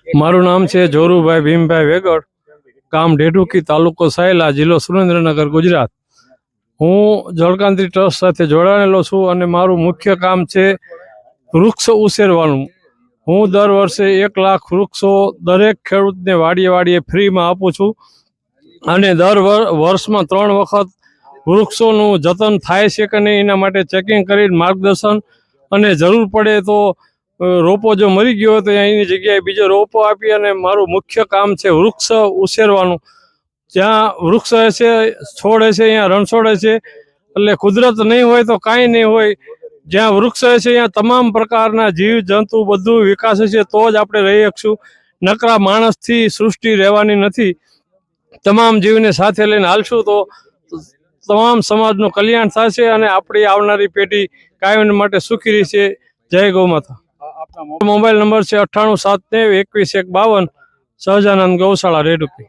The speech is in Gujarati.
મારું નામ છે જોરુભાઈ ભીમભાઈ વેગડ, ગામ ઢેઢુકી, તાલુકો સાયલા, જિલ્લો સુરેન્દ્રનગર, ગુજરાત। હું જળકાંતિ ટ્રસ્ટ સાથે જોડાયેલો છું અને મારું મુખ્ય કામ છે વૃક્ષ ઉછેરવાનું। હું દર વર્ષે 1 લાખ વૃક્ષો દરેક ખેડૂતને વાડીએ વાડીએ ફ્રીમાં આપું છું અને દર વર્ષમાં 3 વખત વૃક્ષોનું જતન થાય છે કે નહીં એના માટે ચેકિંગ કરીને માર્ગદર્શન, અને જરૂર પડે તો રોપો જો મરી ગયો હોય તો એની જગ્યાએ બીજો રોપો આપી, અને મારું મુખ્ય કામ છે વૃક્ષ ઉછેરવાનું। જ્યાં વૃક્ષ હશે, છોડ હશે, અહીંયા રણછોડ હશે, એટલે કુદરત નહીં હોય તો કાંઈ નહીં હોય। જ્યાં વૃક્ષ હશે ત્યાં તમામ પ્રકારના જીવ જંતુ બધું વિકાસ હશે તો જ આપણે રહી શકશું, નકરા માણસથી સૃષ્ટિ રહેવાની નથી। તમામ જીવને સાથે લઈને હાલશું તો તમામ સમાજનું કલ્યાણ થશે અને આપણી આવનારી પેઢી કાયમ માટે સુખી રહેશે। જય ગૌ માતા। મોબાઈલ નંબર છે 98 7 21 152, સહજાનંદ ગૌશાળા, રેડુકી।